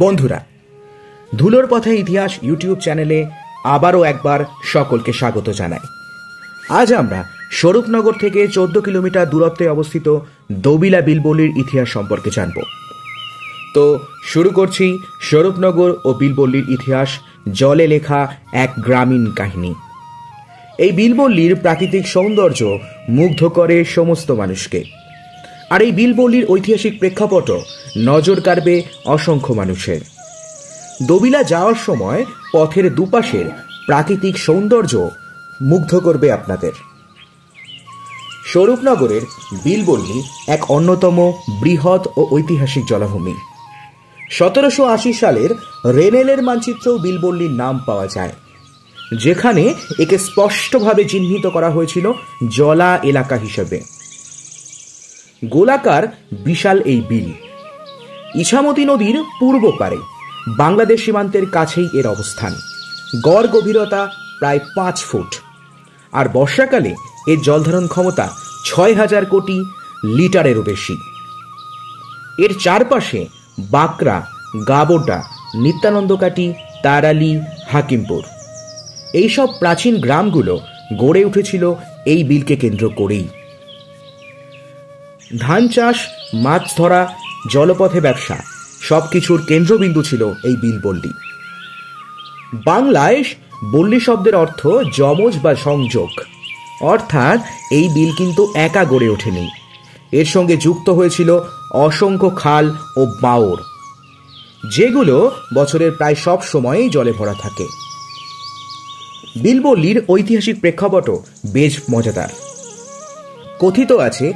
বন্ধুরা, ধুলোর পথে ইতিহাস ইউটিউব চ্যানেলে আবারও একবার সকলকে স্বাগত জানাই। আজ আমরা স্বরূপনগর থেকে 14 কিলোমিটার দূরত্বে অবস্থিত দবিলা বিলবল্লির ইতিহাস সম্পর্কে জানব। তো শুরু করছি স্বরূপনগর ও বিলবল্লির ইতিহাস, জলে লেখা এক গ্রামীণ কাহিনী। এই বিলবল্লির প্রাকৃতিক সৌন্দর্য মুগ্ধ করে সমস্ত মানুষকে, আর এই বিলবল্লির ঐতিহাসিক প্রেক্ষাপটও নজর কাড়বে অসংখ্য মানুষের। দবিলা যাওয়ার সময় পথের দুপাশের প্রাকৃতিক সৌন্দর্য মুগ্ধ করবে আপনাদের। স্বরূপনগরের বিলবল্লি এক অন্যতম বৃহৎ ও ঐতিহাসিক জলাভূমি। 1780 সালের রেনেলের মানচিত্রেও বিলবল্লির নাম পাওয়া যায়, যেখানে একে স্পষ্টভাবে চিহ্নিত করা হয়েছিল জলা এলাকা হিসেবে। গোলাকার বিশাল এই বিল ইছামতি নদীর পূর্ব পারে বাংলাদেশ সীমান্তের কাছেই এর অবস্থান। গড় গভীরতা প্রায় 5 ফুট, আর বর্ষাকালে এর জলধারণ ক্ষমতা 6000 কোটি লিটারেরও বেশি। এর চারপাশে বাঁকড়া, গাবোটা, নিত্যানন্দকাটি, তারালি, হাকিমপুর এইসব প্রাচীন গ্রামগুলো গড়ে উঠেছিল এই বিলকে কেন্দ্র করেই। ধান চাষ, মাছ ধরা, জলপথে ব্যবসা সবকিছুর কেন্দ্রবিন্দু ছিল এই বিলবল্লি। বাংলায় বল্লি শব্দের অর্থ যমজ বা সংযোগ, অর্থাৎ এই বিল কিন্তু একা গড়ে ওঠেনি, এর সঙ্গে যুক্ত হয়েছিল অসংখ্য খাল ও বাওর, যেগুলো বছরের প্রায় সব সময়ই জলে ভরা থাকে। বিলবল্লির ঐতিহাসিক প্রেক্ষাপটও বেশ মজাদার। কথিত আছে,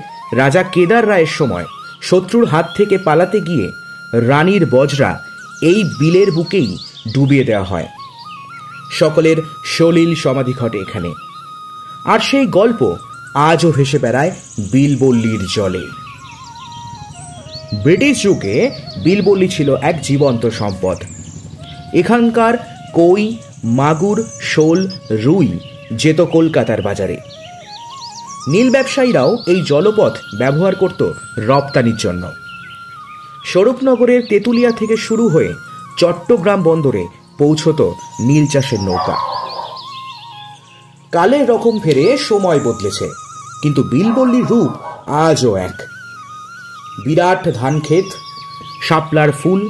রাজা কেদার রায়ের সময় শত্রুর হাত থেকে পালাতে গিয়ে রানীর বজরা এই বিলের বুকেই ডুবিয়ে দেওয়া হয়। সকলের সলিল সমাধি ঘটে এখানে, আর সেই গল্প আজও ভেসে বেড়ায় বিলবল্লির জলে। ব্রিটিশ যুগে বিলবল্লি ছিল এক জীবন্ত সম্পদ। এখানকার কই, মাগুর, শোল, রুই যেত কলকাতার বাজারে। নীল ব্যবসায়ীরাও এই জলপথ ব্যবহার করত রপ্তানির জন্য। স্বরূপনগরের তেঁতুলিয়া থেকে শুরু হয়ে চট্টগ্রাম বন্দরে পৌঁছত নীল চাষের নৌকা। কালের রকম ফেরে সময় বদলেছে, কিন্তু বিলবল্লির রূপ আজও এক। বিরাট ধানক্ষেত, শাপলার ফুল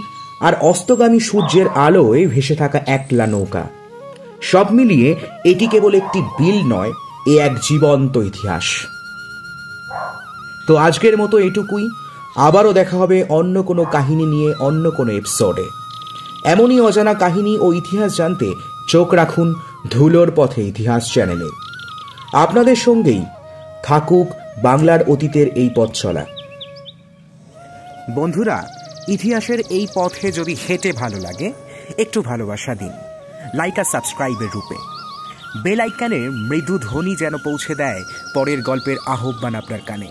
আর অস্তগামী সূর্যের আলোয় ভেসে থাকা একলা নৌকা, সব মিলিয়ে এটি কেবল একটি বিল নয়, এ এক জীবন্ত ইতিহাস। তো আজকের মতো এটুকুই। আবারও দেখা হবে অন্য কোনো কাহিনী নিয়ে, অন্য কোনো এপিসোডে। এমনই অজানা কাহিনী ও ইতিহাস জানতে চোখ রাখুন ধুলোর পথে ইতিহাস চ্যানেলে। আপনাদের সঙ্গেই থাকুক বাংলার অতীতের এই পথ চলা। বন্ধুরা, ইতিহাসের এই পথে যদি হেঁটে ভালো লাগে, একটু ভালোবাসা দিন, লাইক আর সাবস্ক্রাইবের রূপে। বেল আইকনের মৃদু ধ্বনি যেন পৌঁছে দেয় পরের গল্পের আহ্বান আপনার কানে।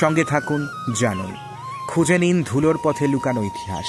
সঙ্গে থাকুন, জানুন, খুঁজে নিন ধুলোর পথে লুকানো ইতিহাস।